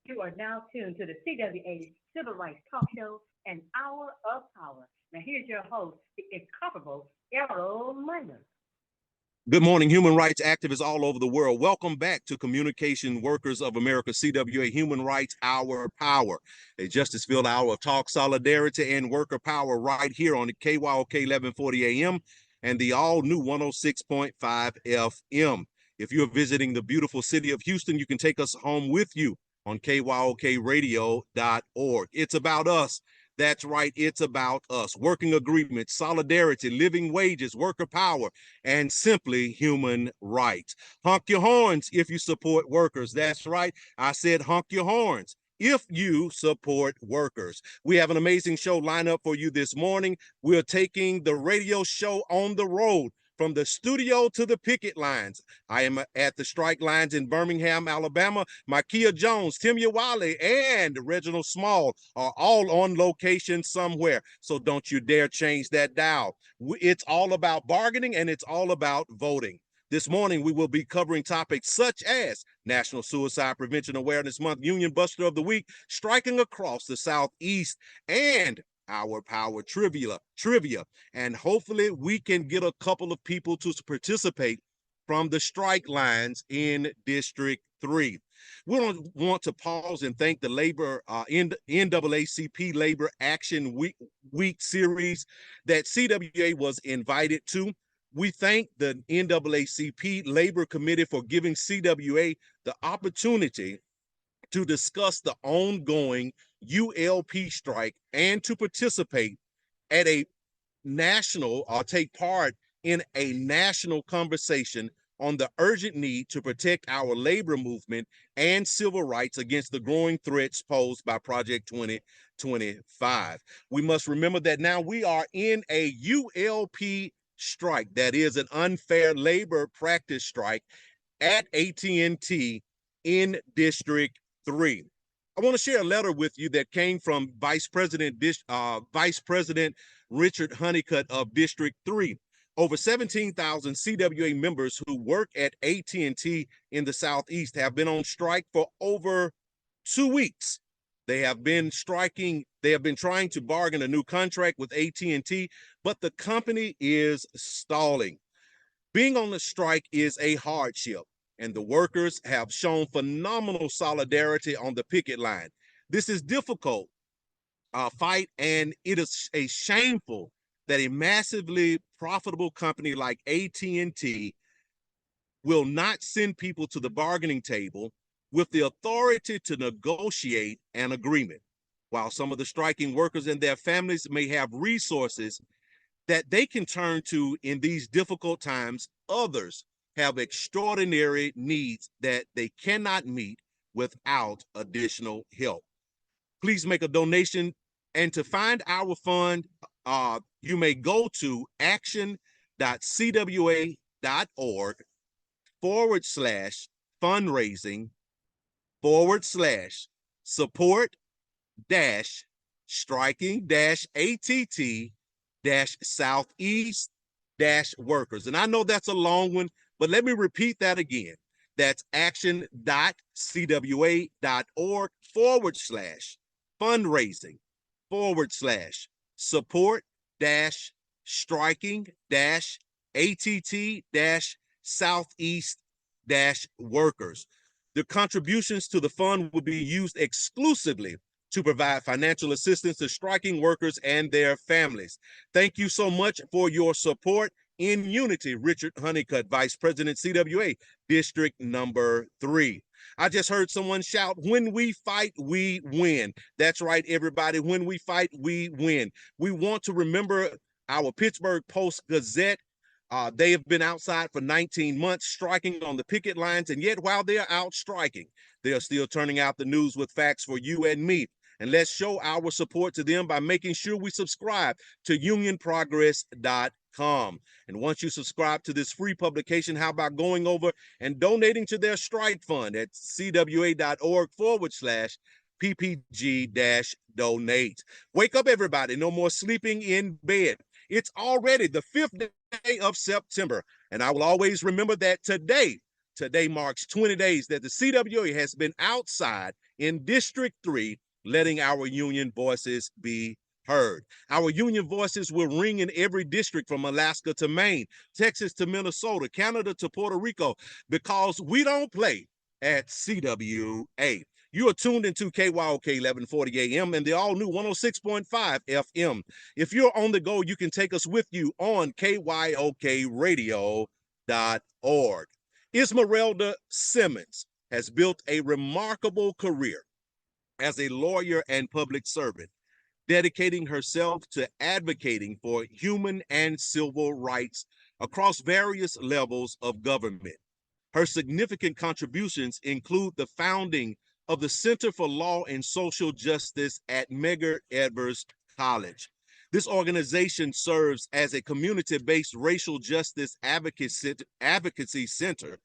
You are now tuned to the CWA Civil Rights Talk Show, an hour of power. Now, here's your host, the incomparable Errol Minor. Good morning, human rights activists all over the world. Welcome back to Communication Workers of America, CWA Human Rights Hour Power, a justice-filled hour of talk, solidarity, and worker power right here on the KYOK 1140 AM and the all-new 106.5 FM. If you're visiting the beautiful city of Houston, you can take us home with you on kyokradio.org. It's about us. That's right. It's about us. Working agreements, solidarity, living wages, worker power, and simply human rights. Honk your horns if you support workers. That's right. I said honk your horns if you support workers. We have an amazing show lined up for you this morning. We're taking the radio show on the road, from the studio to the picket lines. I am at the strike lines in Birmingham, Alabama. Makia Jones, Tim Yawali, and Reginald Small are all on location somewhere. So don't you dare change that dial. It's all about bargaining and it's all about voting. This morning, we will be covering topics such as National Suicide Prevention Awareness Month, Union Buster of the Week, striking across the Southeast, and our power trivia, and hopefully we can get a couple of people to participate from the strike lines in District 3. We don't want to pause and thank the NAACP Labor Action Week series that CWA was invited to. We thank the NAACP Labor Committee for giving CWA the opportunity to discuss the ongoing ULP strike and to participate at a national or take part in a national conversation on the urgent need to protect our labor movement and civil rights against the growing threats posed by Project 2025. We must remember that now we are in a ULP strike, that is an unfair labor practice strike at AT&T in District 3. I want to share a letter with you that came from Vice President Richard Honeycutt of District 3. Over 17,000 CWA members who work at AT&T in the Southeast have been on strike for over 2 weeks. They have been striking. They have been trying to bargain a new contract with AT&T, but the company is stalling. Being on the strike is a hardship, and the workers have shown phenomenal solidarity on the picket line. This is difficult fight, and it is a shameful that a massively profitable company like AT&T will not send people to the bargaining table with the authority to negotiate an agreement. While some of the striking workers and their families may have resources that they can turn to in these difficult times, others have extraordinary needs that they cannot meet without additional help. Please make a donation, and to find our fund, you may go to action.cwa.org/fundraising/support striking ATT Southeast workers. And I know that's a long one, but let me repeat that again. That's action.cwa.org/fundraising/support striking ATT Southeast workers. The contributions to the fund will be used exclusively to provide financial assistance to striking workers and their families. Thank you so much for your support. In unity, Richard Honeycutt, Vice President, CWA, District number 3. I just heard someone shout, when we fight, we win. That's right, everybody. When we fight, we win. We want to remember our Pittsburgh Post-Gazette. They have been outside for 19 months striking on the picket lines, and yet while they're out striking, they are still turning out the news with facts for you and me. And let's show our support to them by making sure we subscribe to unionprogress.com. And once you subscribe to this free publication, how about going over and donating to their strike fund at cwa.org/ppg-donate. Wake up, everybody. No more sleeping in bed. It's already the 5th day of September, and I will always remember that today marks 20 days that the CWA has been outside in District 3, letting our union voices be heard. Our union voices will ring in every district from Alaska to Maine, Texas to Minnesota, Canada to Puerto Rico, because we don't play at CWA. You are tuned into KYOK 1140 AM and the all-new 106.5 FM. If you're on the go, you can take us with you on KYOKradio.org. Esmeralda Simmons has built a remarkable career as a lawyer and public servant, dedicating herself to advocating for human and civil rights across various levels of government. Her significant contributions include the founding of the Center for Law and Social Justice at Medgar Evers College. This organization serves as a community-based racial justice advocacy center,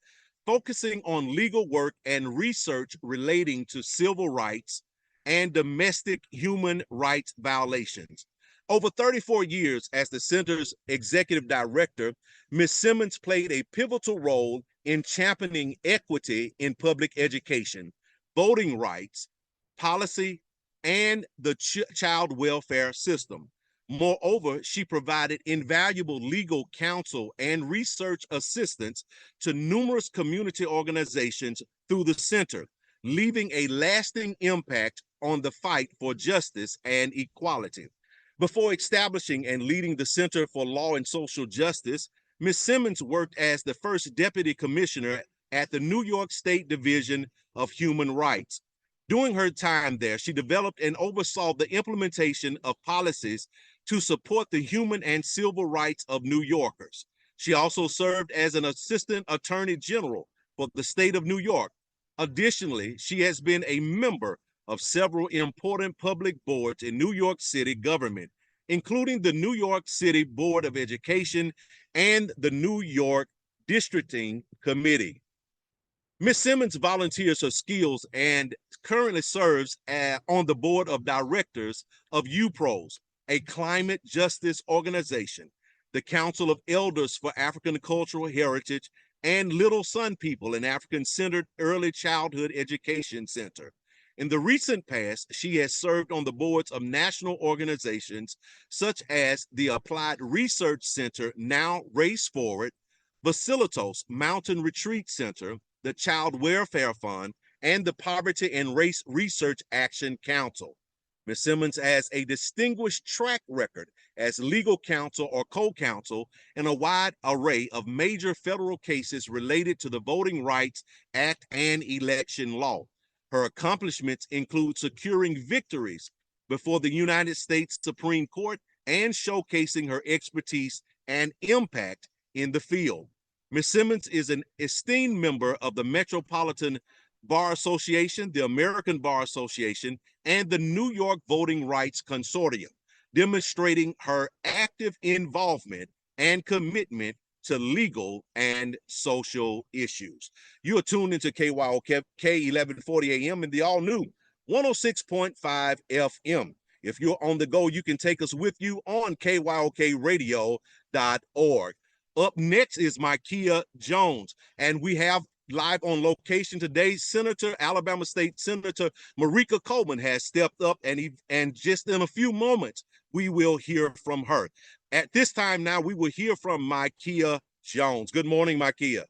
focusing on legal work and research relating to civil rights and domestic human rights violations. Over 34 years as the center's executive director, Ms. Simmons played a pivotal role in championing equity in public education, voting rights, policy, and the child welfare system. Moreover, she provided invaluable legal counsel and research assistance to numerous community organizations through the center, leaving a lasting impact on the fight for justice and equality. Before establishing and leading the Center for Law and Social Justice, Ms. Simmons worked as the first deputy commissioner at the New York State Division of Human Rights. During her time there, she developed and oversaw the implementation of policies to support the human and civil rights of New Yorkers. She also served as an assistant attorney general for the state of New York. Additionally, she has been a member of several important public boards in New York City government, including the New York City Board of Education and the New York Districting Committee. Ms. Simmons volunteers her skills and currently serves on the board of directors of UPROS, a climate justice organization, the Council of Elders for African Cultural Heritage, and Little Sun People, an African-centered early childhood education center. In the recent past, she has served on the boards of national organizations such as the Applied Research Center, now Race Forward, Basilitos Mountain Retreat Center, the Child Welfare Fund, and the Poverty and Race Research Action Council. Ms. Simmons has a distinguished track record as legal counsel or co-counsel in a wide array of major federal cases related to the Voting Rights Act and election law. Her accomplishments include securing victories before the United States Supreme Court and showcasing her expertise and impact in the field. Ms. Simmons is an esteemed member of the Metropolitan Bar Association, the American Bar Association, and the New York Voting Rights Consortium, demonstrating her active involvement and commitment to legal and social issues. You are tuned into KYOK 1140 AM and the all-new 106.5 FM. If you're on the go, you can take us with you on KYOKradio.org. Up next is Micaiah Jones, and we have live on location today, Alabama State Senator Marika Coleman has stepped up, and just in a few moments, we will hear from her. At this time now, we will hear from Micaiah Jones. Good morning, Micaiah.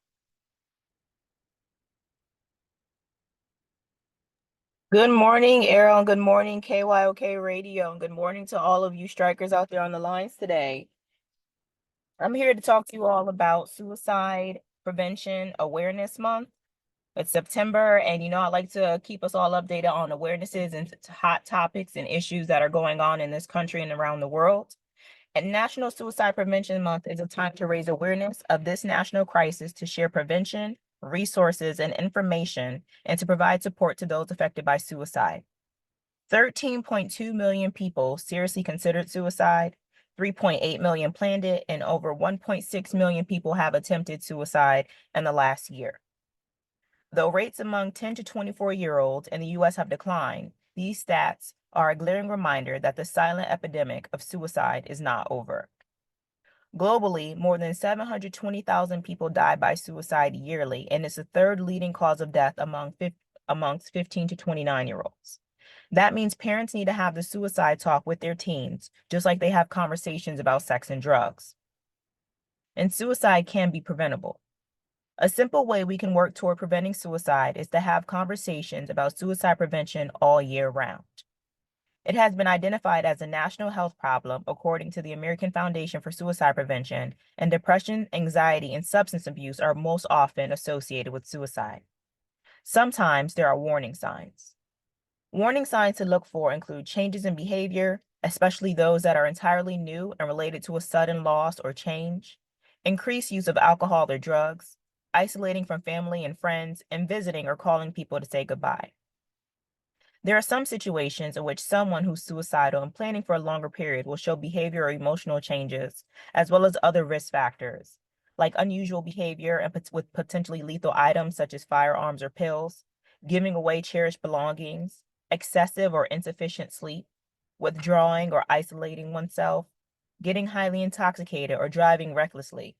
Good morning, Errol. Good morning, KYOK Radio. And good morning to all of you strikers out there on the lines today. I'm here to talk to you all about Suicide Prevention Awareness Month. It's September, and I like to keep us all updated on awarenesses and hot topics and issues that are going on in this country and around the world. And National Suicide Prevention Month is a time to raise awareness of this national crisis, to share prevention, resources, and information, and to provide support to those affected by suicide. 13.2 million people seriously considered suicide, 3.8 million planned it, and over 1.6 million people have attempted suicide in the last year. Though rates among 10 to 24-year-olds in the U.S. have declined, these stats are a glaring reminder that the silent epidemic of suicide is not over. Globally, more than 720,000 people die by suicide yearly, and it's the third leading cause of death among amongst 15 to 29-year-olds. That means parents need to have the suicide talk with their teens, just like they have conversations about sex and drugs. And suicide can be preventable. A simple way we can work toward preventing suicide is to have conversations about suicide prevention all year round. It has been identified as a national health problem according to the American Foundation for Suicide Prevention, and depression, anxiety, and substance abuse are most often associated with suicide. Sometimes there are warning signs. Warning signs to look for include changes in behavior, especially those that are entirely new and related to a sudden loss or change, increased use of alcohol or drugs, isolating from family and friends, and visiting or calling people to say goodbye. There are some situations in which someone who's suicidal and planning for a longer period will show behavior or emotional changes, as well as other risk factors, like unusual behavior and with potentially lethal items such as firearms or pills, giving away cherished belongings, excessive or insufficient sleep, withdrawing or isolating oneself, getting highly intoxicated or driving recklessly,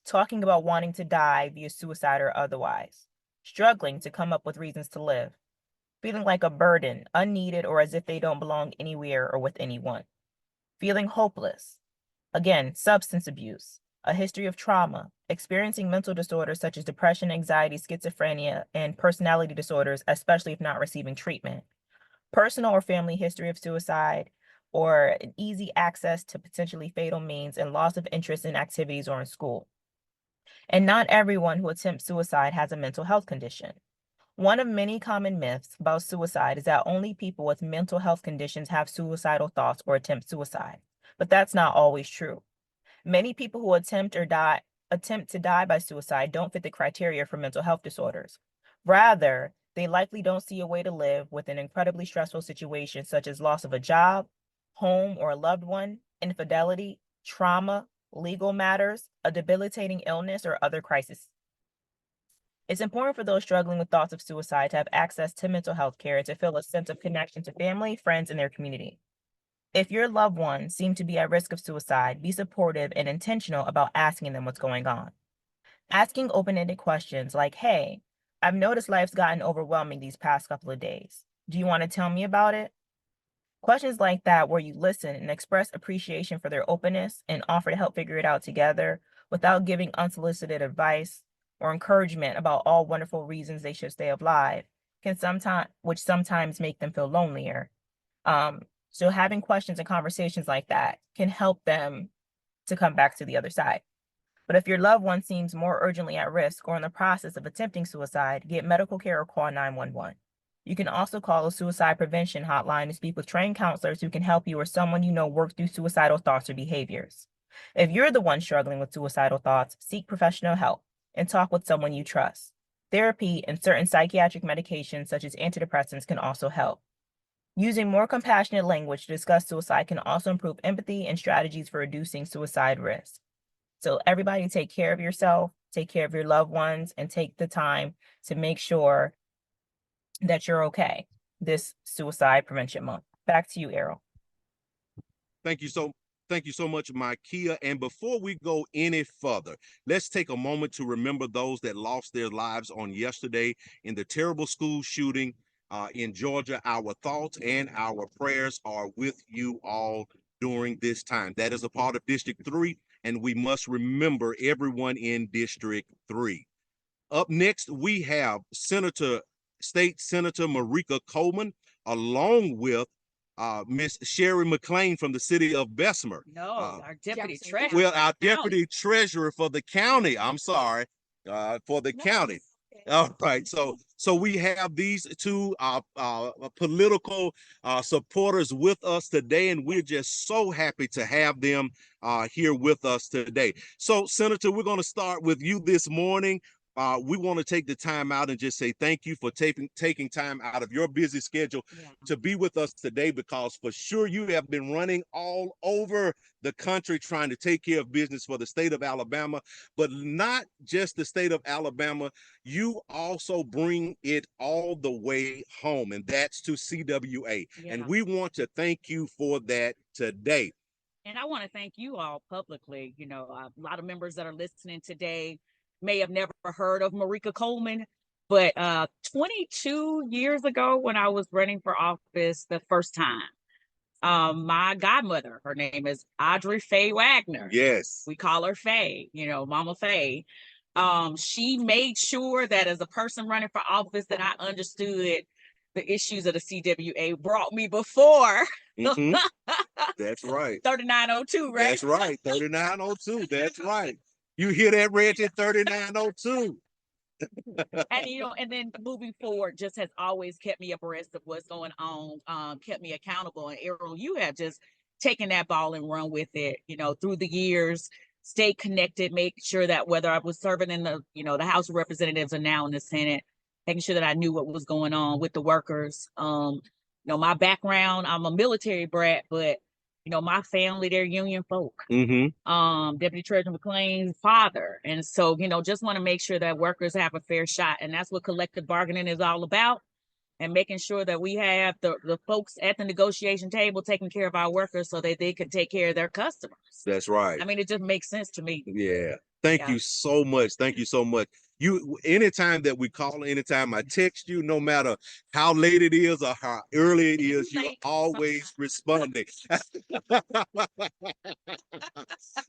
talking about wanting to die via suicide or otherwise, struggling to come up with reasons to live, feeling like a burden, unneeded, or as if they don't belong anywhere or with anyone, feeling hopeless. Again, substance abuse, a history of trauma, experiencing mental disorders such as depression, anxiety, schizophrenia, and personality disorders, especially if not receiving treatment, personal or family history of suicide, or an easy access to potentially fatal means, and loss of interest in activities or in school. And not everyone who attempts suicide has a mental health condition. One of many common myths about suicide is that only people with mental health conditions have suicidal thoughts or attempt suicide, but that's not always true. Many people who attempt to die by suicide don't fit the criteria for mental health disorders. Rather, they likely don't see a way to live with an incredibly stressful situation such as loss of a job, home or a loved one, infidelity, trauma, legal matters, a debilitating illness, or other crises. It's important for those struggling with thoughts of suicide to have access to mental health care and to feel a sense of connection to family, friends, and their community. If your loved ones seem to be at risk of suicide, be supportive and intentional about asking them what's going on. Asking open-ended questions like, hey, I've noticed life's gotten overwhelming these past couple of days. Do you want to tell me about it? Questions like that, where you listen and express appreciation for their openness and offer to help figure it out together without giving unsolicited advice or encouragement about all wonderful reasons they should stay alive, which sometimes make them feel lonelier. So having questions and conversations like that can help them to come back to the other side. But if your loved one seems more urgently at risk or in the process of attempting suicide, get medical care or call 911. You can also call a suicide prevention hotline to speak with trained counselors who can help you or someone you know work through suicidal thoughts or behaviors. If you're the one struggling with suicidal thoughts, seek professional help and talk with someone you trust. Therapy and certain psychiatric medications such as antidepressants can also help. Using more compassionate language to discuss suicide can also improve empathy and strategies for reducing suicide risk. So everybody take care of yourself, take care of your loved ones, and take the time to make sure that you're okay this Suicide Prevention Month. Back to you, Errol. Thank you so much, Micaiah. And before we go any further, let's take a moment to remember those that lost their lives on yesterday in the terrible school shooting in Georgia. Our thoughts and our prayers are with you all during this time. That is a part of District 3, and we must remember everyone in District 3. Up next, we have State Senator Marika Coleman, along with Miss Sherry McLean from the city of Bessemer. No, our deputy treasurer. Well, our deputy treasurer for the county. I'm sorry, for the county. All right, so we have these two political supporters with us today, and we're just so happy to have them here with us today. So, Senator, we're going to start with you this morning. We want to take the time out and just say thank you for taking time out of your busy schedule to be with us today, because for sure you have been running all over the country trying to take care of business for the state of Alabama, but not just the state of Alabama. You also bring it all the way home, and that's to CWA. Yeah. And we want to thank you for that today. And I want to thank you all publicly. You know, a lot of members that are listening today may have never heard of Marika Coleman, But 22 years ago, when I was running for office the first time, my godmother, her name is Audrey Faye Wagner. Yes. We call her Faye, Mama Faye. She made sure that as a person running for office that I understood the issues of the CWA, brought me before. Mm-hmm. That's right. 3902, right? That's right. 3902. That's right. You hear that, Reggie? 3902. And then moving forward just has always kept me abreast of what's going on, kept me accountable. And Errol, you have just taken that ball and run with it, through the years, stay connected, make sure that whether I was serving in the House of Representatives or now in the Senate, making sure that I knew what was going on with the workers. My background, I'm a military brat, but my family, they're union folk. Mm-hmm. Deputy Treasurer McLean's father. And so, just want to make sure that workers have a fair shot. And that's what collective bargaining is all about. And making sure that we have the folks at the negotiation table taking care of our workers so that they can take care of their customers. That's right. I mean, it just makes sense to me. Yeah. Thank you so much. Thank you so much. Anytime that we call, anytime I text you, no matter how late it is or how early it is, you're always responding.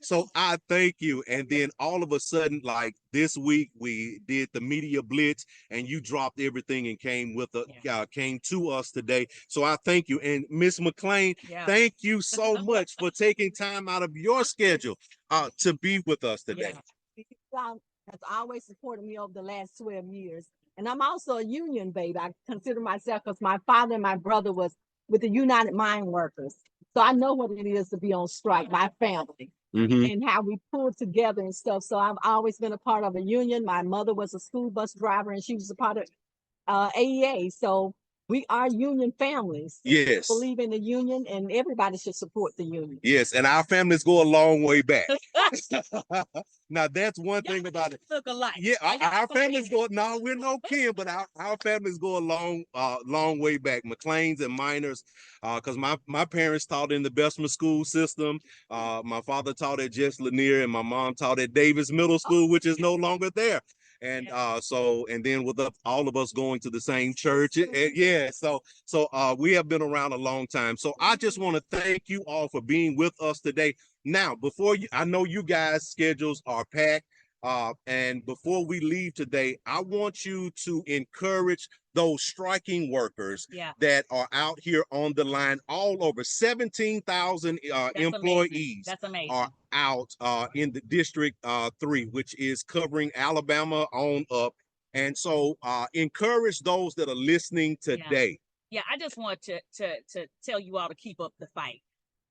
So I thank you. And then all of a sudden, like this week, we did the media blitz, and you dropped everything and came to us today. So I thank you. And Miss McLean, thank you so much for taking time out of your schedule to be with us today. God has always supported me over the last 12 years. And I'm also a union baby. I consider myself, because my father and my brother was with the United Mine Workers. So I know what it is to be on strike, my family, and how we pulled together and stuff. So I've always been a part of a union. My mother was a school bus driver, and she was a part of AEA. So we are union families. Yes. I believe in the union, and everybody should support the union. Yes, and our families go a long way back. Now, that's one thing about it. Look alike. Yeah, our families go, no, we're no kin, but our families go a long way back. McLean's and Miners, because my parents taught in the Bessemer school system. My father taught at Jess Lanier, and my mom taught at Davis Middle School, which is no longer there. And and then with all of us going to the same church, so we have been around a long time. So I just want to thank you all for being with us today. Now, I know you guys' schedules are packed. And before we leave today, I want you to encourage those striking workers that are out here on the line. All over 17,000 employees are out in the District 3, which is covering Alabama on up. And so encourage those that are listening today. Yeah, I just want to tell you all to keep up the fight.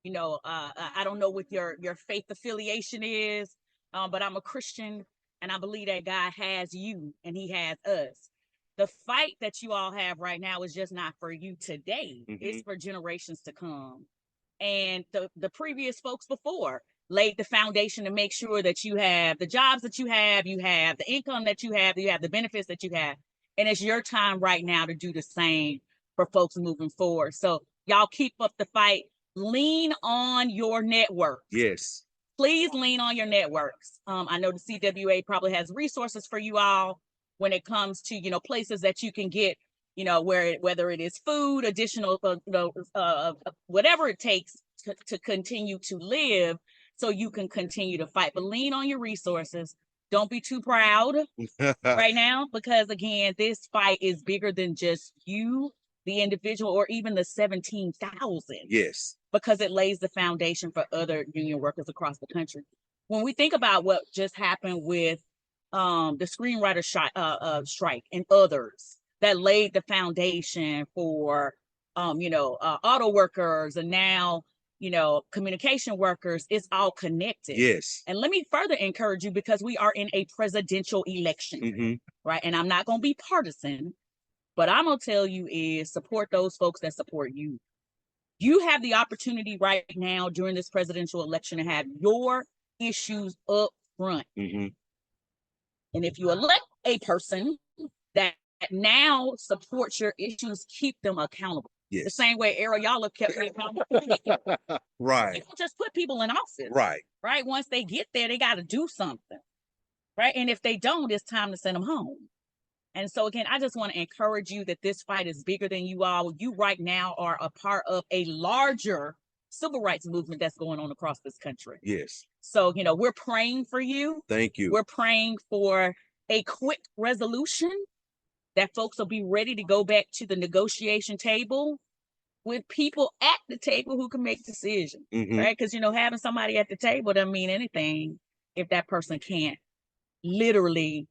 I don't know what your faith affiliation is, but I'm a Christian, and I believe that God has you and he has us. The fight that you all have right now is just not for you today. It's for generations to come. And the previous folks before laid the foundation to make sure that you have the jobs that you have the income that you have the benefits that you have. And it's your time right now to do the same for folks moving forward. So y'all keep up the fight. Lean on your network. Yes. Please lean on your networks. I know the CWA probably has resources for you all when it comes to, places that you can get, whether it is food, additional, whatever it takes to continue to live so you can continue to fight. But lean on your resources. Don't be too proud right now, because again, this fight is bigger than just you, the individual, or even the 17,000. Yes. Because it lays the foundation for other union workers across the country. When we think about what just happened with the screenwriter strike and others that laid the foundation for, auto workers and now, communication workers, it's all connected. Yes. And let me further encourage you, because we are in a presidential election, right? And I'm not going to be partisan, but I'm going to tell you is support those folks that support you. You have the opportunity right now during this presidential election to have your issues up front. And if you elect a person that now supports your issues, keep them accountable. Yes. The same way, Errol, y'all have kept me accountable. Right. You don't just put people in office. Right. Right. Once they get there, they got to do something. Right. And if they don't, it's time to send them home. And so again, I just want to encourage you that this fight is bigger than you all. You right now are a part of a larger civil rights movement that's going on across this country. Yes. So, we're praying for you. Thank you. We're praying for a quick resolution, that folks will be ready to go back to the negotiation table with people at the table who can make decisions, right? Because, having somebody at the table doesn't mean anything if that person can't literally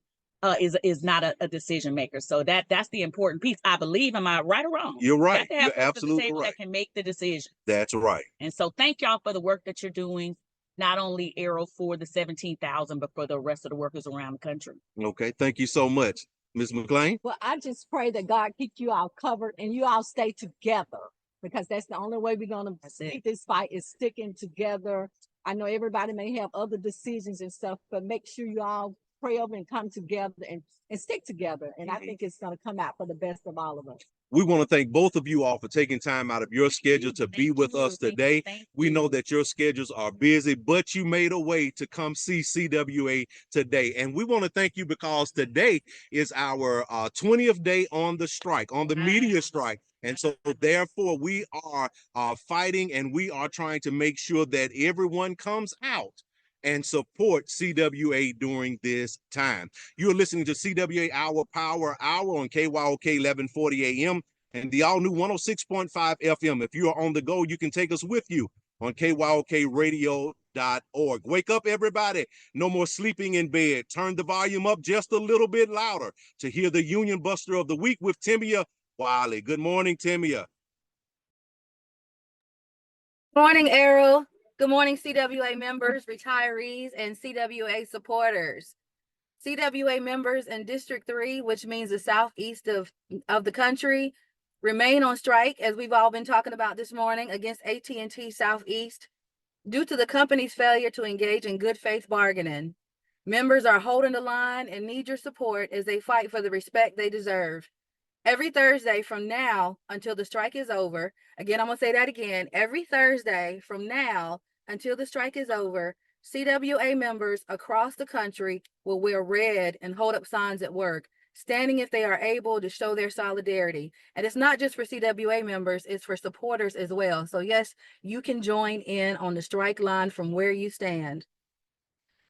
is not a decision maker. So that's the important piece, I believe. Am I right or wrong? You're right. You have to have You're folks at the absolutely table right. that can make the decision. That's right. And so thank y'all for the work that you're doing, not only Errol for the 17,000, but for the rest of the workers around the country. Okay. Thank you so much. Ms. McLean? Well, I just pray that God keep you all covered and you all stay together, because that's the only way we're going to beat this fight, is sticking together. I know everybody may have other decisions and stuff, but make sure you all pray over and come together and stick together. And I think it's going to come out for the best of all of us. We want to thank both of you all for taking time out of your schedule to be with us today. We know that your schedules are busy, but you made a way to come see CWA today. And we want to thank you because today is our 20th day on the strike, on the media strike. And so therefore we are fighting, and we are trying to make sure that everyone comes out and support CWA during this time. You're listening to CWA Our Power Hour on KYOK 1140 AM and the all-new 106.5 FM. If you are on the go, you can take us with you on KYOKradio.org. Wake up, everybody. No more sleeping in bed. Turn the volume up just a little bit louder to hear the Union Buster of the Week with Timia Wiley. Good morning, Timia. Morning, Errol. Good morning, CWA members, retirees, and CWA supporters. CWA members in District 3, which means the southeast of the country, remain on strike, as we've all been talking about this morning, against AT&T Southeast due to the company's failure to engage in good faith bargaining. Members are holding the line and need your support as they fight for the respect they deserve. Every Thursday from now until the strike is over, again, I'm going to say that again, every Thursday from now until the strike is over, CWA members across the country will wear red and hold up signs at work, standing if they are able to show their solidarity. And it's not just for CWA members, it's for supporters as well. So yes, you can join in on the strike line from where you stand.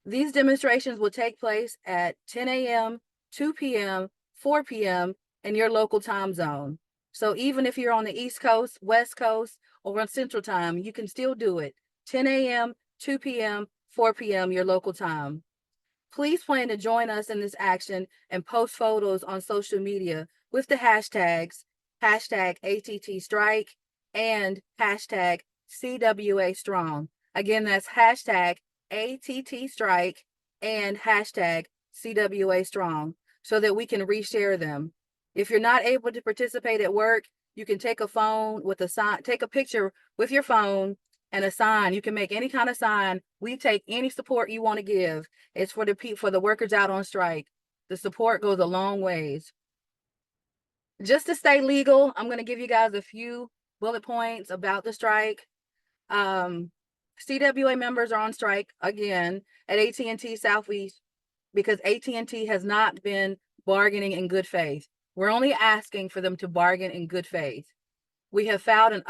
These demonstrations will take place at 10 a.m., 2 p.m., 4 p.m., in your local time zone. So even if you're on the East Coast, West Coast, or on Central Time, you can still do it. 10 a.m., 2 p.m., 4 p.m., your local time. Please plan to join us in this action and post photos on social media with the hashtags, hashtag ATT Strike and hashtag CWA Strong. Again, that's hashtag ATT Strike and hashtag CWA Strong, so that we can reshare them. If you're not able to participate at work, you can take a phone with a sign, take a picture with your phone and a sign. You can make any kind of sign. We take any support you want to give. It's for the workers out on strike. The support goes a long ways. Just to stay legal, I'm going to give you guys a few bullet points about the strike. CWA members are on strike again at AT&T Southeast because AT&T has not been bargaining in good faith. We're only asking for them to bargain in good faith. We have filed an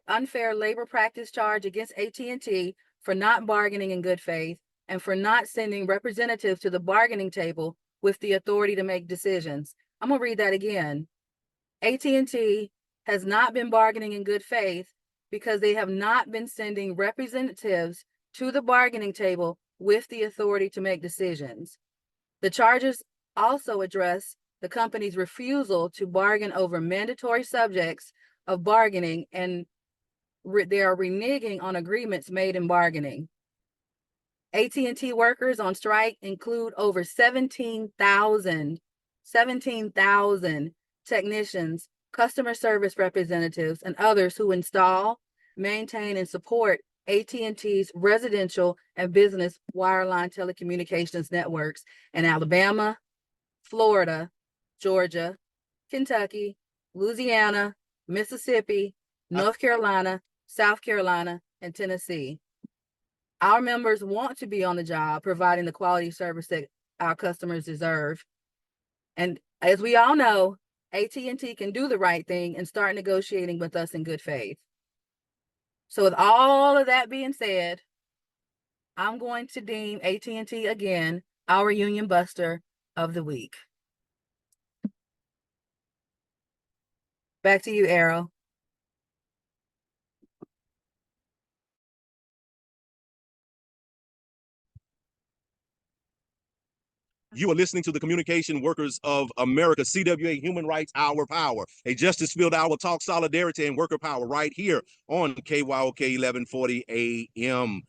unfair labor practice charge against AT&T for not bargaining in good faith and for not sending representatives to the bargaining table with the authority to make decisions. I'm gonna read that again. AT&T has not been bargaining in good faith because they have not been sending representatives to the bargaining table with the authority to make decisions. The charges also address the company's refusal to bargain over mandatory subjects of bargaining, and they are reneging on agreements made in bargaining. AT&T workers on strike include over 17,000 technicians, customer service representatives, and others who install, maintain, and support AT&T's residential and business wireline telecommunications networks in Alabama, Florida, Georgia, Kentucky, Louisiana, Mississippi, North Carolina, South Carolina, and Tennessee. Our members want to be on the job providing the quality service that our customers deserve. And As we all know, AT&T can do the right thing and start negotiating with us in good faith. So with all of that being said, I'm going to deem AT&T again our union buster of the week. Back to you, Errol. You are listening to the Communication Workers of America, CWA Human Rights Our Power, a justice-filled hour talk solidarity and worker power right here on KYOK 1140 AM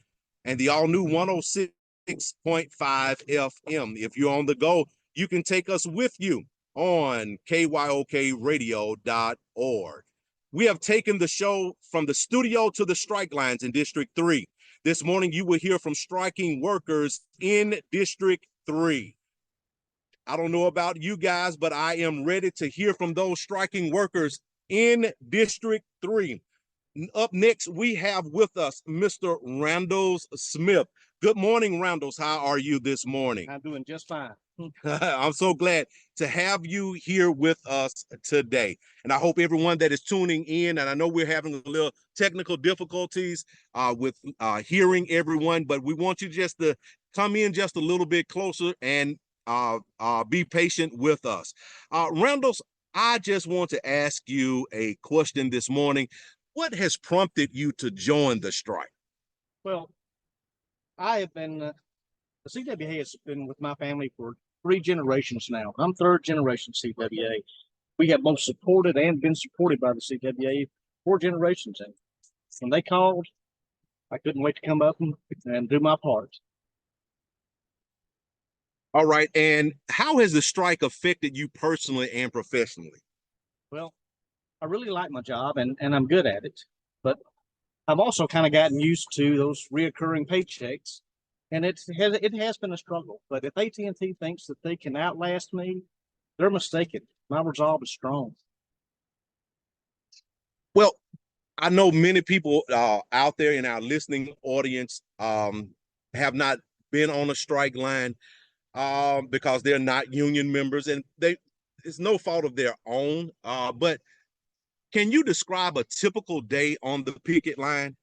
and the all-new 106.5 FM. If you're on the go, you can take us with you on kyokradio.org. We have taken the show from the studio to the strike lines in District 3. This morning, you will hear from striking workers in District 3. I don't know about you guys, but I am ready to hear from those striking workers in District 3. Up next, we have with us Mr. Randall Smith. Good morning, Randall. How are you this morning? I'm doing just fine. I'm so glad to have you here with us today. And I hope everyone that is tuning in, and I know we're having a little technical difficulties with hearing everyone, but we want you just to come in just a little bit closer and be patient with us. Randall, I just want to ask you a question this morning. What has prompted you to join the strike? Well, I have been, the CWA has been with my family for 3 generations now. I'm 3rd generation CWA. We have both supported and been supported by the CWA 4 generations. And when they called, I couldn't wait to come up and do my part. All right. And how has the strike affected you personally and professionally? Well, I really like my job and I'm good at it, but I've also kind of gotten used to those reoccurring paychecks, and it has been a struggle. But if AT&T thinks that they can outlast me, they're mistaken. My resolve is strong. Well, I know many people out there in our listening audience have not been on a strike line because they're not union members, and it's no fault of their own. But can you describe a typical day on the picket line?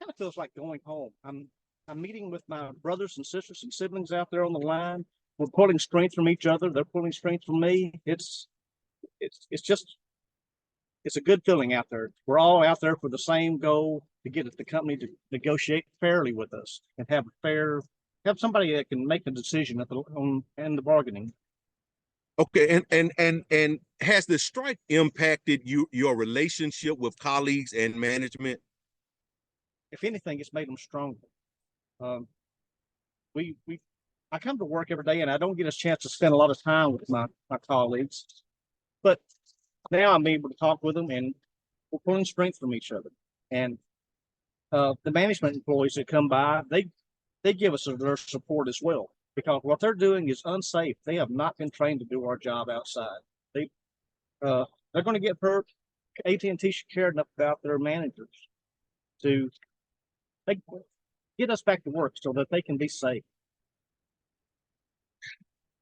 Kind of feels like going home. I'm meeting with my brothers and sisters and siblings out there on the line. We're pulling strength from each other. They're pulling strength from me. It's a good feeling out there. We're all out there for the same goal, to get the company to negotiate fairly with us and have somebody that can make the decision in the bargaining. Okay, and has the strike impacted your relationship with colleagues and management? If anything, it's made them stronger. I come to work every day and I don't get a chance to spend a lot of time with my colleagues, but now I'm able to talk with them and we're pulling strength from each other. And the management employees that come by, they give us their support as well, because what they're doing is unsafe. They have not been trained to do our job outside. They're going to get hurt. AT&T should care enough about their managers to get us back to work so that they can be safe.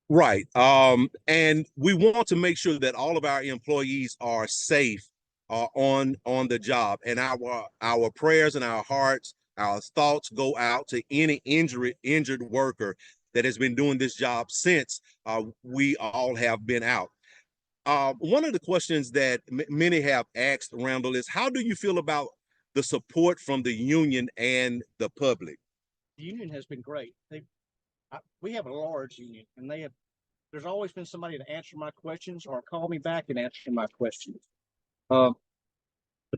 Right. And we want to make sure that all of our employees are safe on the job, and our prayers and our hearts, our thoughts go out to any injured worker that has been doing this job since we all have been out. One of the questions that many have asked, Randall, is how do you feel about the support from the union and the public? The union has been great. We have a large union, and there's always been somebody to answer my questions or call me back and answer my questions. The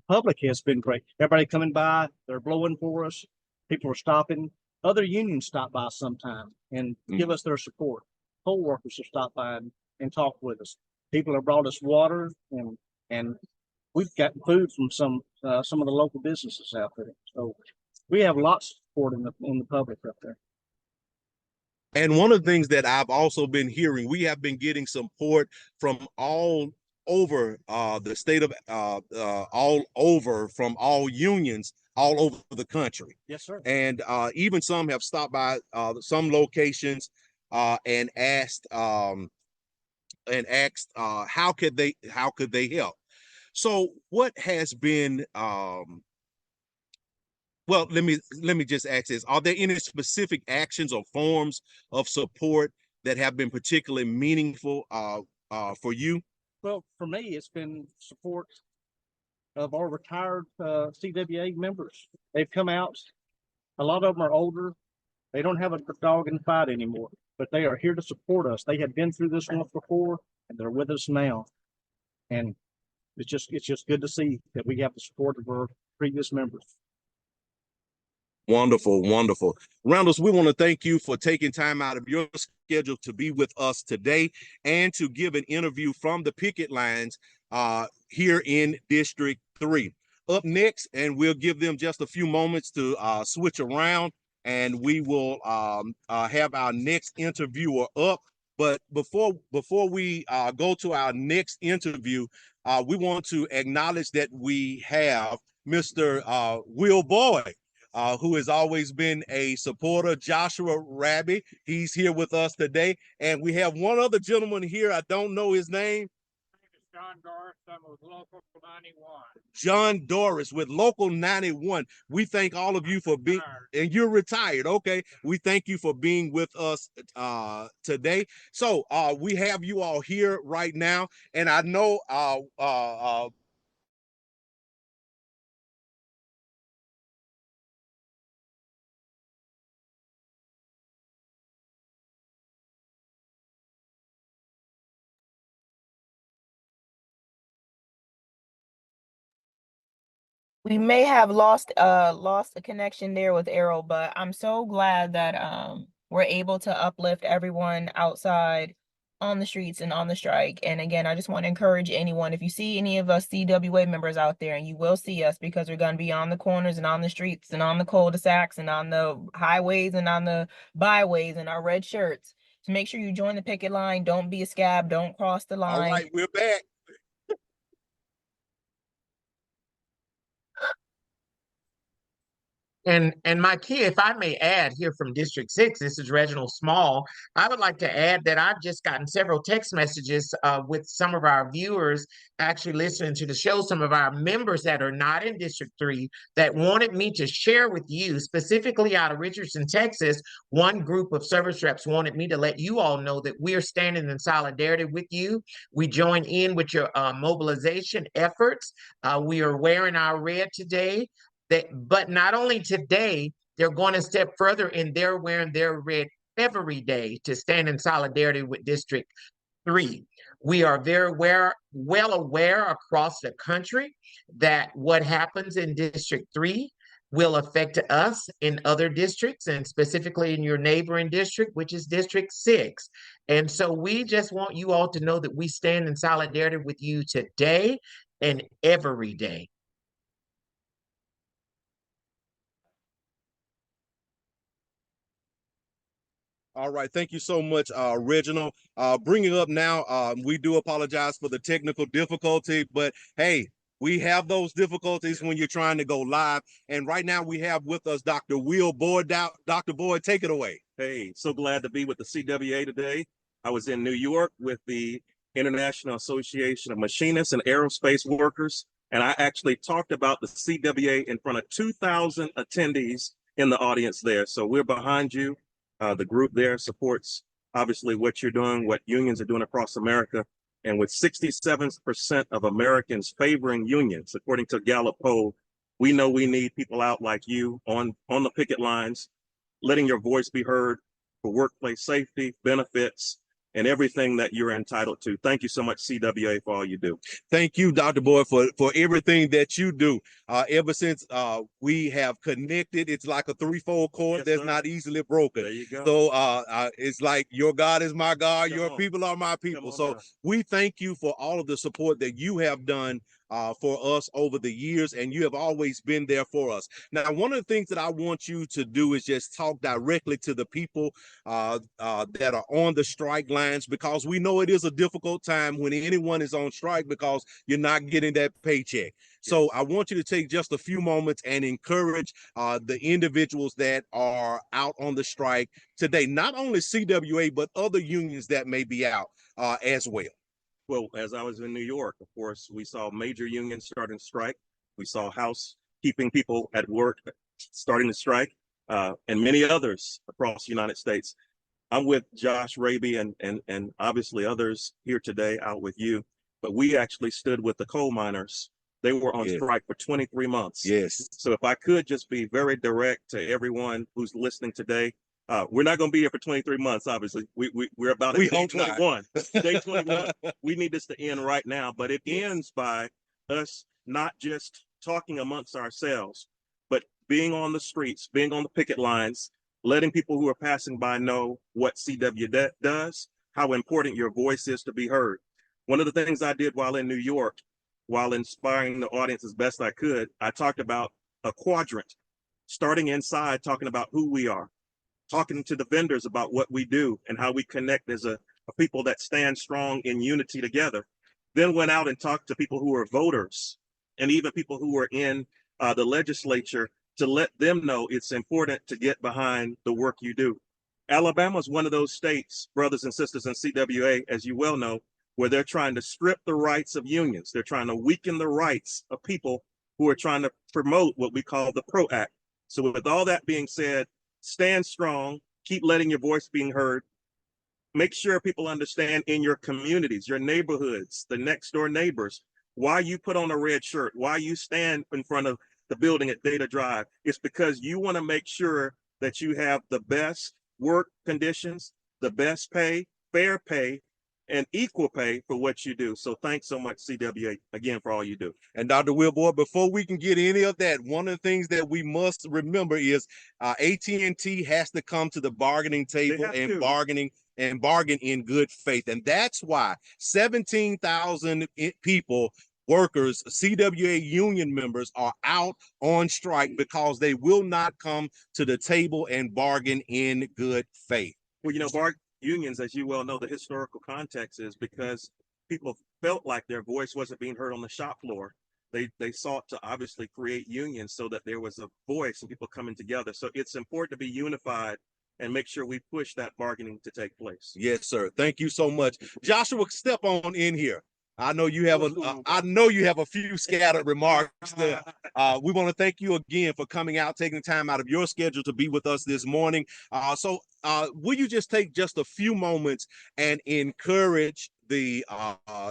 public has been great. Everybody coming by, they're blowing for us. People are stopping. Other unions stop by sometime and give us their support. Poll workers have stopped by and talked with us. People have brought us water, and we've gotten food from some of the local businesses out there. So we have lots of support in the public up there. And one of the things that I've also been hearing, we have been getting support from all over the state of all over from all unions all over the country. Yes, sir. And even some have stopped by some locations and asked and asked how could they help. So what has been well, let me just ask this. Are there any specific actions or forms of support that have been particularly meaningful for you? Well, for me, it's been support of our retired CWA members. They've come out. A lot of them are older. They don't have a dog in the fight anymore, but they are here to support us. They have been through this once before, and they're with us now. And it's just good to see that we have the support of our previous members. Wonderful, wonderful. Randall, we want to thank you for taking time out of your schedule to be with us today and to give an interview from the picket lines here in District 3. Up next, and we'll give them just a few moments to switch around, and we will have our next interviewer up. But before we go to our next interview, we want to acknowledge that we have Mr. Will Boyd, who has always been a supporter, Joshua Rabby. He's here with us today. And we have one other gentleman here. I don't know his name. John Doris, I'm with Local 91. John Doris with Local 91. We thank all of you for being, and you're retired. Okay. We thank you for being with us today. So we have you all here right now. And I know We may have lost a connection there with Errol, but I'm so glad that we're able to uplift everyone outside on the streets and on the strike. And again, I just want to encourage anyone, if you see any of us CWA members out there, and you will see us because we're going to be on the corners and on the streets and on the cul-de-sacs and on the highways and on the byways in our red shirts, to make sure you join the picket line. Don't be a scab. Don't cross the line. all right, we're back. And Mike, if I may add here from District 6, this is Reginald Small. I would like to add that I've just gotten several text messages with some of our viewers actually listening to the show, some of our members that are not in District 3 that wanted me to share with you, specifically out of Richardson, Texas. One group of service reps wanted me to let you all know that we are standing in solidarity with you. We join in with your mobilization efforts. We are wearing our red today. But not only today, they're going to step further and they're wearing their red every day to stand in solidarity with District 3. We are very well aware across the country that what happens in District 3 will affect us in other districts, and specifically in your neighboring district, which is District 6. And so we just want you all to know that we stand in solidarity with you today and every day. All right. Thank you so much, Reginald. Bringing up now, we do apologize for the technical difficulty, but hey, we have those difficulties when you're trying to go live. And right now we have with us Dr. Will Boyd. Dr. Boyd, take it away. Hey, so glad to be with the CWA today. I was in New York with the International Association of Machinists and Aerospace Workers, and I actually talked about the CWA in front of 2,000 attendees in the audience there. So we're behind you. The group there supports obviously what you're doing, what unions are doing across America. And with 67% of Americans favoring unions, according to Gallup poll, we know we need people out like you on the picket lines, letting your voice be heard for workplace safety, benefits, and everything that you're entitled to. Thank you so much, CWA, for all you do. Thank you, Dr. Boyd, for everything that you do. Ever since we have connected, it's like a threefold cord that's not easily broken. There you go. So it's like your God is my God, Come your on. people are my people. So now. we thank you for all of the support that you have done for us over the years, and you have always been there for us. Now, one of the things that I want you to do is just talk directly to the people that are on the strike lines, because we know it is a difficult time when anyone is on strike because you're not getting that paycheck. So I want you to take just a few moments and encourage the individuals that are out on the strike today, not only CWA, but other unions that may be out as well. Well, as I was in New York, of course, we saw major unions starting to strike. We saw housekeeping people at work starting to strike, and many others across the United States. I'm with Josh Raby and obviously others here today out with you, but we actually stood with the coal miners. They were on strike for 23 months. Yes. So if I could just be very direct to everyone who's listening today, we're not going to be here for 23 months, obviously. We're about at day 21. Day 21. We need this to end right now, but it ends by us not just talking amongst ourselves, but being on the streets, being on the picket lines, letting people who are passing by know what CWA does, how important your voice is to be heard. One of the things I did while in New York, while inspiring the audience as best I could, I talked about a quadrant, starting inside, talking about who we are, talking to the vendors about what we do and how we connect as a people that stand strong in unity together. Then went out and talked to people who are voters and even people who are in the legislature to let them know it's important to get behind the work you do. Alabama is one of those states, brothers and sisters in CWA, as you well know, where they're trying to strip the rights of unions. They're trying to weaken the rights of people who are trying to promote what we call the PRO Act. So with all that being said, stand strong, keep letting your voice being heard. Make sure people understand in your communities, your neighborhoods, the next door neighbors, why you put on a red shirt, why you stand in front of the building at Data Drive. It's because you want to make sure that you have the best work conditions, the best pay, fair pay, and equal pay for what you do. So thanks so much, CWA, again, for all you do. And Dr. Wilborn, before we can get any of that, one of the things that we must remember is AT&T has to come to the bargaining table and bargain in good faith. And that's why 17,000 people, workers, CWA union members are out on strike because they will not come to the table and bargain in good faith. Well, you know, unions, as you well know, the historical context is because people felt like their voice wasn't being heard on the shop floor. They sought to obviously create unions so that there was a voice and people coming together. So it's important to be unified and make sure we push that bargaining to take place. Yes, sir. Thank you so much. Joshua, step on in here. I know you have a few scattered remarks there. We want to thank you again for coming out, taking the time out of your schedule to be with us this morning. So will you just take just a few moments and encourage the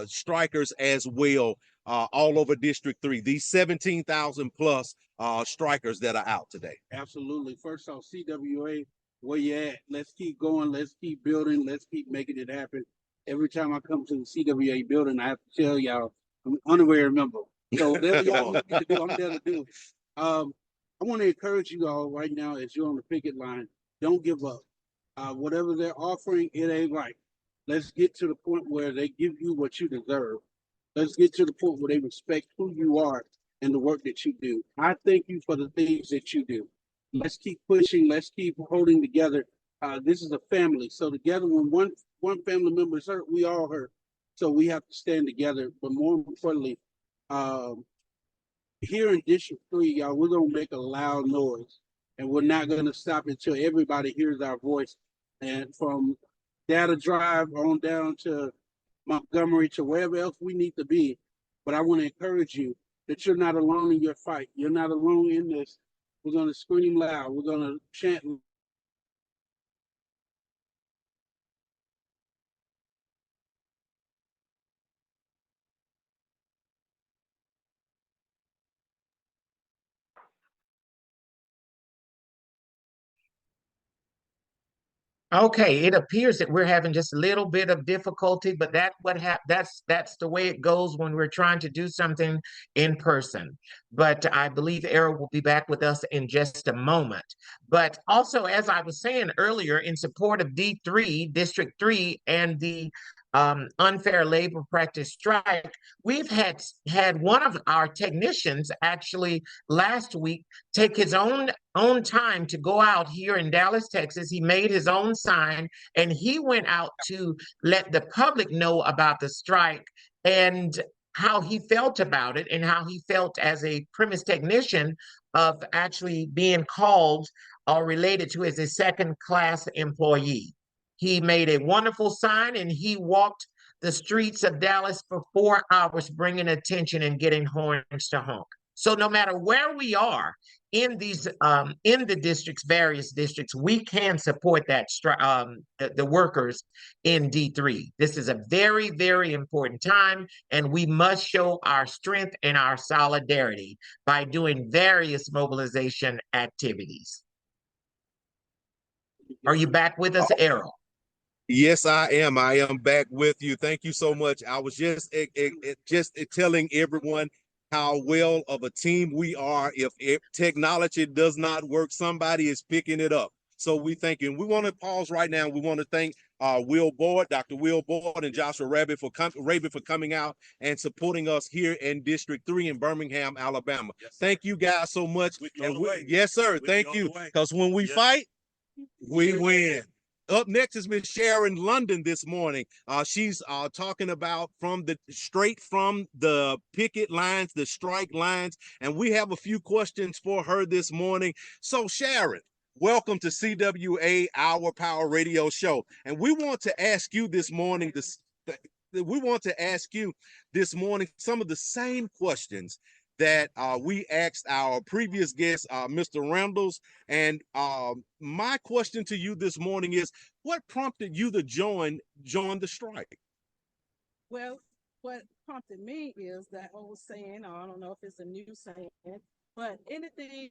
strikers as well all over District 3, these 17,000 plus strikers that are out today? Absolutely. First off, CWA, where you at? Let's keep going. Let's keep building. Let's keep making it happen. Every time I come to the CWA building, I have to tell y'all I'm an honorary member. So whatever y'all want me to do, I'm there to do it. I want to encourage you all right now as you're on the picket line, don't give up. Whatever they're offering, it ain't right. Let's get to the point where they give you what you deserve. Let's get to the point where they respect who you are and the work that you do. I thank you for the things that you do. Let's keep pushing. Let's keep holding together. This is a family. So together, when one family member is hurt, we all hurt. So we have to stand together. But more importantly, here in District 3, y'all, we're going to make a loud noise. And we're not going to stop until everybody hears our voice. And from Data Drive on down to Montgomery to wherever else we need to be. But I want to encourage you that you're not alone in your fight. You're not alone in this. We're going to scream loud. We're going to chant. Okay, it appears that we're having just a little bit of difficulty, but that's the way it goes when we're trying to do something in person. But I believe Errol will be back with us in just a moment. But also, as I was saying earlier, in support of D3, District 3, and the unfair labor practice strike, we've had one of our technicians actually last week take his own time to go out here in Dallas, Texas. He made his own sign and he went out to let the public know about the strike and how he felt about it and how he felt as a premise technician of actually being called or related to as a second-class employee. He made a wonderful sign and he walked the streets of Dallas for 4 hours, bringing attention and getting horns to honk. So no matter where we are in these in the districts, various districts, we can support that the workers in D3. This is a very, very important time, and we must show our strength and our solidarity by doing various mobilization activities. Are you back with us, Errol? Yes, I am. I am back with you. Thank you so much. I was just telling everyone how well of a team we are. If technology does not work, somebody is picking it up. So we thinking we want to pause right now. We want to thank Will Boyd, Dr. Will Boyd, and Joshua Rabbit for coming out and supporting us here in District 3 in Birmingham, Alabama. Yes, thank you guys so much. Yes, sir. Thank you. Because when we fight, we win. Up next is Miss Sharon London this morning. She's talking about straight from the picket lines, the strike lines, and we have a few questions for her this morning. So Sharon, welcome to CWA, Our Power Radio Show. And we want to ask you this morning, some of the same questions that we asked our previous guest, Mr. Randalls. And my question to you this morning is, what prompted you to join the strike? Well, what prompted me is that old saying, or I don't know if it's a new saying, but anything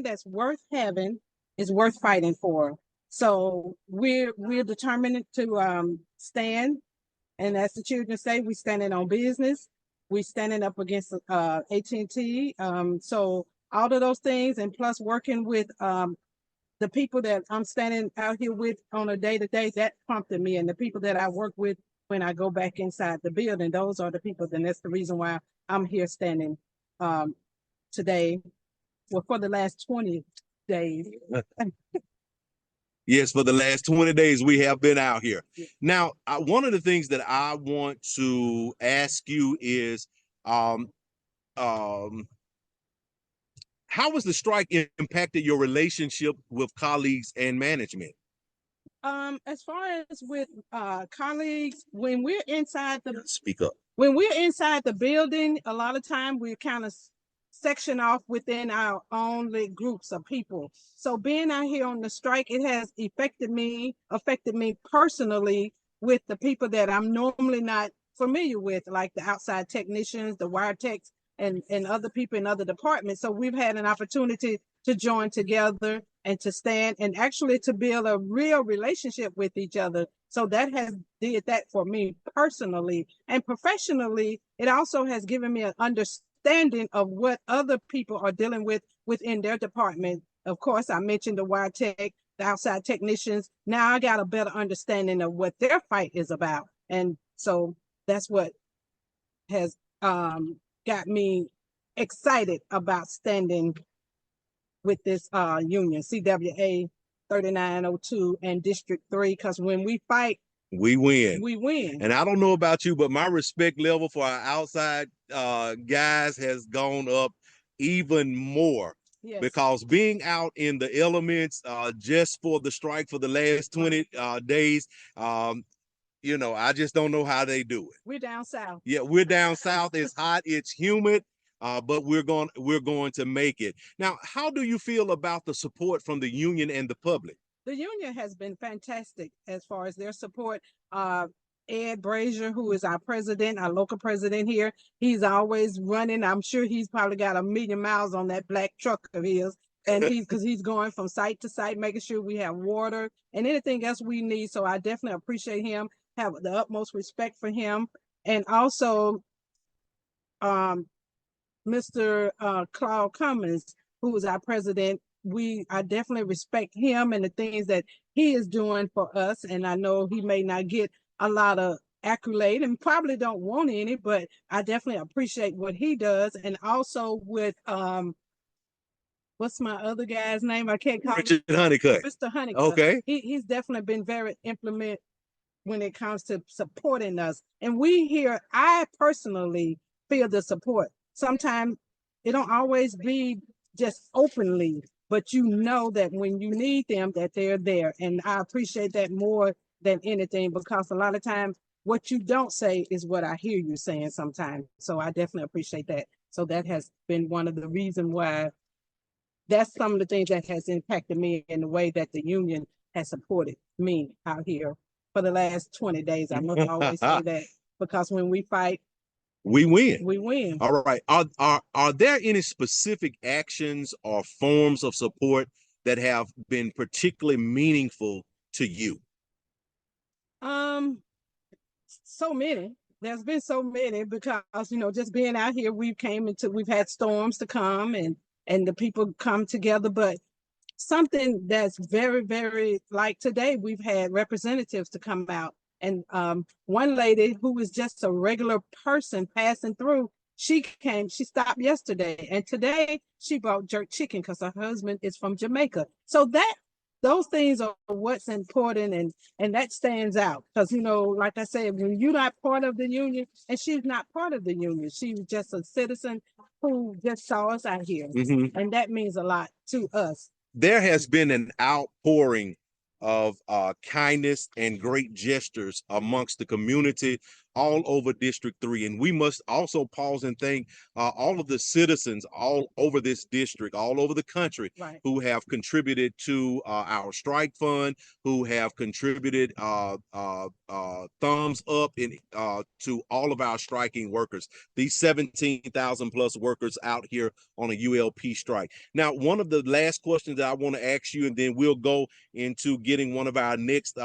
that's worth having is worth fighting for. So we're determined to stand. And as the children say, we standing on business. We standing up against AT&T. So all of those things, and plus working with the people that I'm standing out here with on a day-to-day, that prompted me. And the people that I work with when I go back inside the building, those are the people. And that's the reason why I'm here standing today, well, for the last 20 days. Yes, for the last 20 days, we have been out here. Now, one of the things that I want to ask you is, how has the strike impacted your relationship with colleagues and management? As far as with colleagues, when we're inside Speak up. When we're inside the building, a lot of time we kind of section off within our own groups of people. So being out here on the strike, it has affected me personally with the people that I'm normally not familiar with, like the outside technicians, the wire techs, and other people in other departments. So we've had an opportunity to join together and to stand and actually to build a real relationship with each other. So that has did that for me personally. And professionally, it also has given me an understanding of what other people are dealing with within their department. Of course, I mentioned the wire tech, the outside technicians. Now I got a better understanding of what their fight is about. And so that's what has got me excited about standing with this union, CWA 3902 and District 3, because when we fight, we win. We win. And I don't know about you, but my respect level for our outside guys has gone up even more. Yes. Because being out in the elements just for the strike for the last 20 days, you know, I just don't know how they do it. We're down south. Yeah, we're down south. It's hot, it's humid. But we're going to make it. Now, how do you feel about the support from the union and the public? The union has been fantastic as far as their support. Ed Brazier, who is our president, our local president here, he's always running. I'm sure he's probably got 1,000,000 miles on that black truck of his. And because he's going from site to site, making sure we have water and anything else we need. So I definitely appreciate him, have the utmost respect for him. And also, Mr. Claude Cummins, who is our president, I definitely respect him and the things that he is doing for us. And I know he may not get a lot of accolade and probably don't want any, but I definitely appreciate what he does. And also with, what's my other guy's name? I can't call Richard Honeycutt. Mr. Honeycutt. Okay. He's definitely been very implement when it comes to supporting us. And we here, I personally feel the support. Sometimes it don't always be just openly, but you know that when you need them, that they're there. And I appreciate that more than anything, because a lot of times what you don't say is what I hear you saying sometimes. So I definitely appreciate that. So that has been one of the reasons why, that's some of the things that has impacted me in the way that the union has supported me out here for the last 20 days. I must always say that, because when we fight, we win. we win. All right. Are there any specific actions or forms of support that have been particularly meaningful to you? So many. There's been so many, because just being out here, we've had storms to come, and the people come together. But something that's very, very, like today, we've had representatives to come out. And one lady who was just a regular person passing through, she stopped yesterday, and today she bought jerk chicken because her husband is from Jamaica. So those things are what's important, and that stands out, because like I said, when you're not part of the union, and she's not part of the union, she was just a citizen who just saw us out here, and that means a lot to us. There has been an outpouring of kindness and great gestures amongst the community all over District 3. And we must also pause and thank all of the citizens all over this district, all over the country, Right. who have contributed to our strike fund, who have contributed thumbs up to all of our striking workers, these 17,000 plus workers out here on a ULP strike. Now, one of the last questions that I want to ask you, and then we'll go into getting one of our next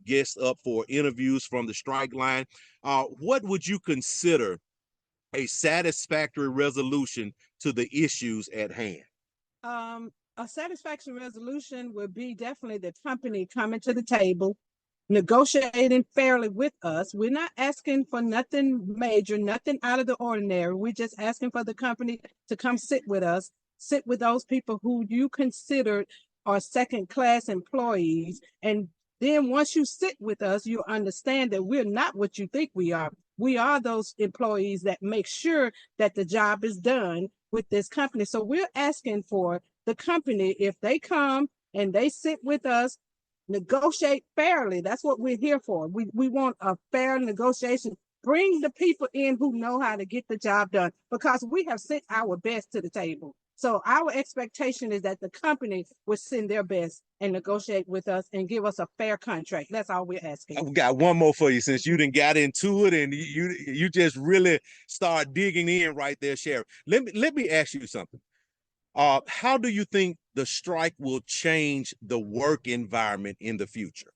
guests up for interviews from the strike line. What would you consider a satisfactory resolution to the issues at hand? A satisfactory resolution would be definitely the company coming to the table, negotiating fairly with us. We're not asking for nothing major, nothing out of the ordinary. We're just asking for the company to come sit with us, sit with those people who you considered are second-class employees. And then once you sit with us, you understand that we're not what you think we are. We are those employees that make sure that the job is done with this company. So we're asking for the company, if they come and they sit with us, negotiate fairly. That's what we're here for. We want a fair negotiation. Bring the people in who know how to get the job done, because we have sent our best to the table. So our expectation is that the company will send their best and negotiate with us and give us a fair contract. That's all we're asking. I've got one more for you, since you done got into it and you just really start digging in right there, Sharon. Let me ask you something. How do you think the strike will change the work environment in the future?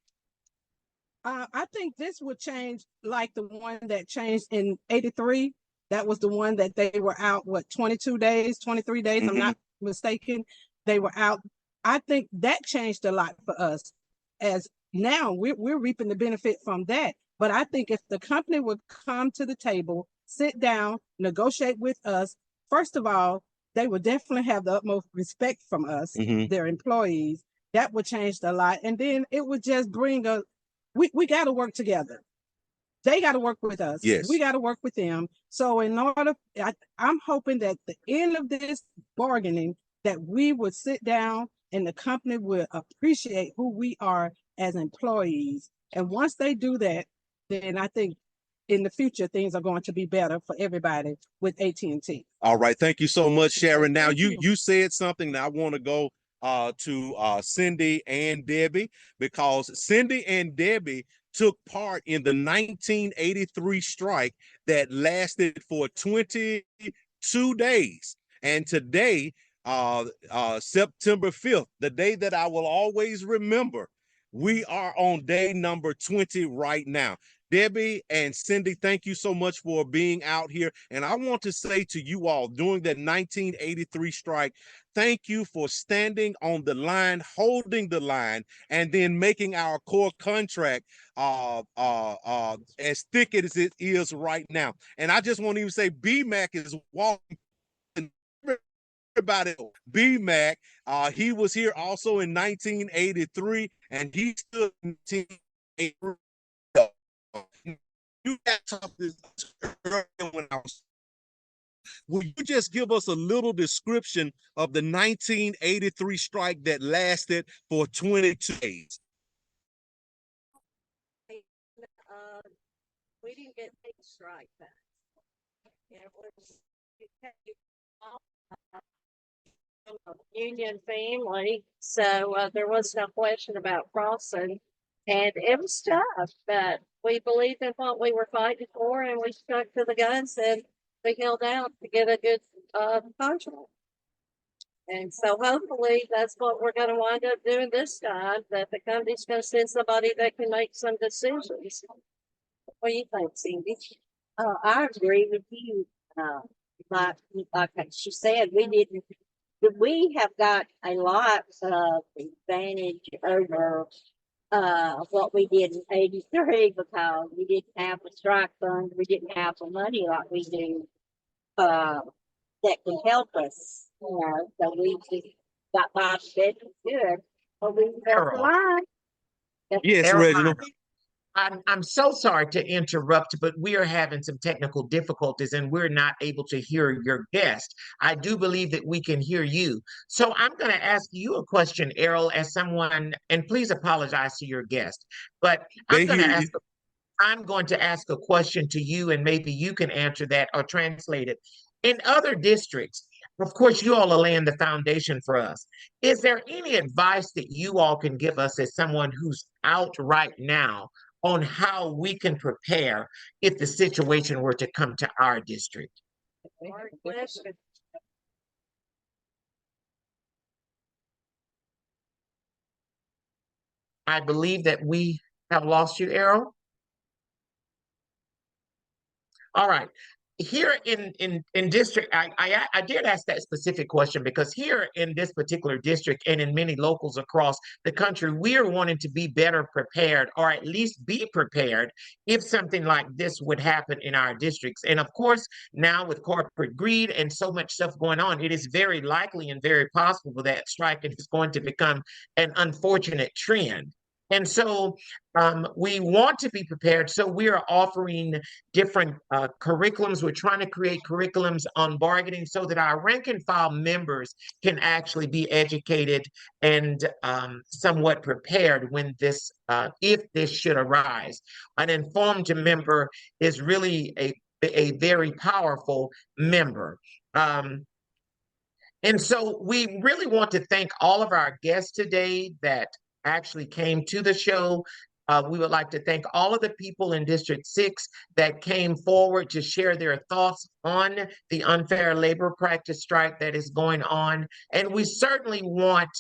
I think this would change like the one that changed in '83. That was the one that they were out, 22 days, 23 days, I'm not mistaken. They were out. I think that changed a lot for us, as now we're reaping the benefit from that. But I think if the company would come to the table, sit down, negotiate with us, first of all, they would definitely have the utmost respect from us, their employees. That would change a lot. And then it would just bring we got to work together. They got to work with us. Yes. We got to work with them. So I'm hoping that the end of this bargaining, that we would sit down and the company would appreciate who we are as employees. And once they do that, then I think in the future, things are going to be better for everybody with AT&T. All right. Thank you so much, Sharon. Now, you said something that I want to go to Cindy and Debbie, because Cindy and Debbie took part in the 1983 strike that lasted for 22 days. And today, September 5th, the day that I will always remember, we are on day number 20 right now. Debbie and Cindy, thank you so much for being out here. And I want to say to you all, during that 1983 strike, thank you for standing on the line, holding the line, and then making our core contract as thick as it is right now. And I just want to even say BMAC is walking. Everybody, BMAC, he was here also in 1983, and he stood in 1983. You got to talk this earlier when I was Will you just give us a little description of the 1983 strike that lasted for 22 days? We didn't get paid strike back. It was a union family, so there was no question about crossing, and it was tough, but we believed in what we were fighting for, and we stuck to the guns, and we held out to get a good contract. And so hopefully that's what we're going to wind up doing this time, that the company's going to send somebody that can make some decisions. What do you think, Cindy? I agree with you. Like she said, we have got a lot of advantage over what we did in '83 because we didn't have a strike fund, we didn't have the money like we do that can help us. You know, so we just got by bed good, but we felt alive. Yes, Errol, Reginald. I'm so sorry to interrupt, but we are having some technical difficulties and we're not able to hear your guest. I do believe that we can hear you. So I'm going to ask you a question, Errol, as someone, and please apologize to your guest, but I'm going to ask a question to you, and maybe you can answer that or translate it. In other districts, of course, you all are laying the foundation for us. Is there any advice that you all can give us as someone who's out right now on how we can prepare if the situation were to come to our district? I believe that we have lost you, Errol. All right. Here in district, I did ask that specific question because here in this particular district and in many locals across the country, we are wanting to be better prepared, or at least be prepared if something like this would happen in our districts. And of course, now with corporate greed and so much stuff going on, it is very likely and very possible that striking is going to become an unfortunate trend. And so we want to be prepared. So we are offering different curriculums. We're trying to create curriculums on bargaining so that our rank and file members can actually be educated and somewhat prepared when this, if this should arise. An informed member is really a very powerful member. And so we really want to thank all of our guests today that actually came to the show. We would like to thank all of the people in District 6 that came forward to share their thoughts on the unfair labor practice strike that is going on. And we certainly want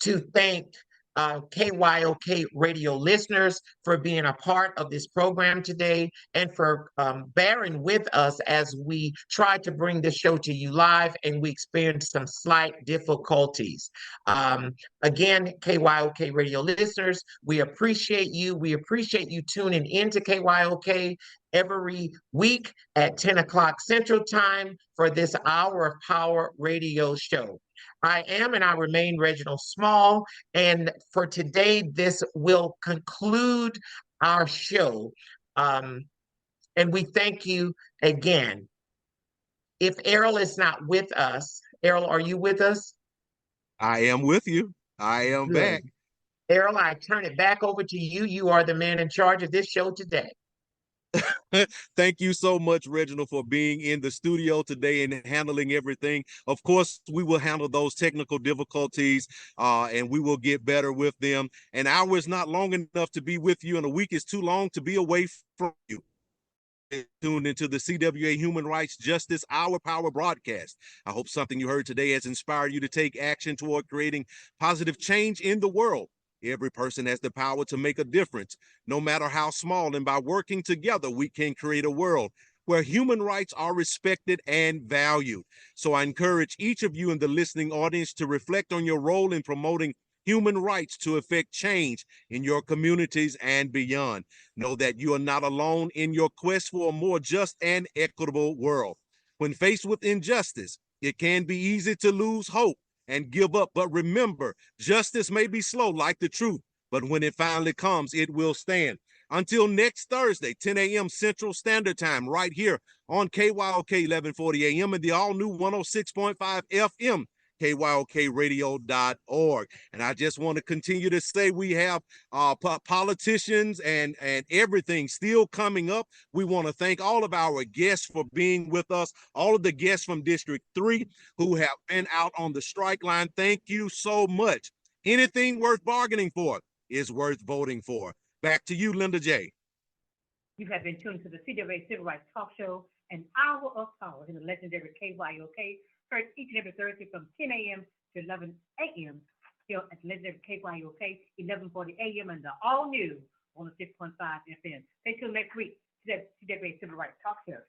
to thank KYOK radio listeners for being a part of this program today and for bearing with us as we try to bring this show to you live and we experienced some slight difficulties. Again, KYOK radio listeners, we appreciate you. We appreciate you tuning into KYOK every week at 10 o'clock Central Time for this Hour of Power radio show. I am and I remain Reginald Small, and for today, this will conclude our show. And we thank you again. If Errol is not with us, Errol, are you with us? I am with you. I am back. Errol, I turn it back over to you. You are the man in charge of this show today. Thank you so much, Reginald, for being in the studio today and handling everything. Of course, we will handle those technical difficulties and we will get better with them. An hour is not long enough to be with you, and a week is too long to be away from you. Tuned into the CWA Human Rights Justice Hour Power broadcast. I hope something you heard today has inspired you to take action toward creating positive change in the world. Every person has the power to make a difference, no matter how small, and by working together, we can create a world where human rights are respected and valued. So I encourage each of you in the listening audience to reflect on your role in promoting human rights to effect change in your communities and beyond. Know that you are not alone in your quest for a more just and equitable world. When faced with injustice, it can be easy to lose hope and give up. But remember, justice may be slow like the truth, but when it finally comes, it will stand. Until next Thursday, 10 a.m. Central Standard Time, right here on KYOK 1140 AM and the all-new 106.5 FM, KYOKradio.org. And I just want to continue to say we have politicians and everything still coming up. We want to thank all of our guests for being with us, all of the guests from District 3 who have been out on the strike line. Thank you so much. Anything worth bargaining for is worth voting for. Back to you, Linda J. You have been tuned to the CWA Civil Rights Talk Show, an hour of power in the legendary KYOK, heard each and every Thursday from 10 a.m. to 11 a.m. here at the legendary KYOK, 1140 a.m. and the all-new 106.5 FM. Stay tuned next week to the CWA Civil Rights Talk Show.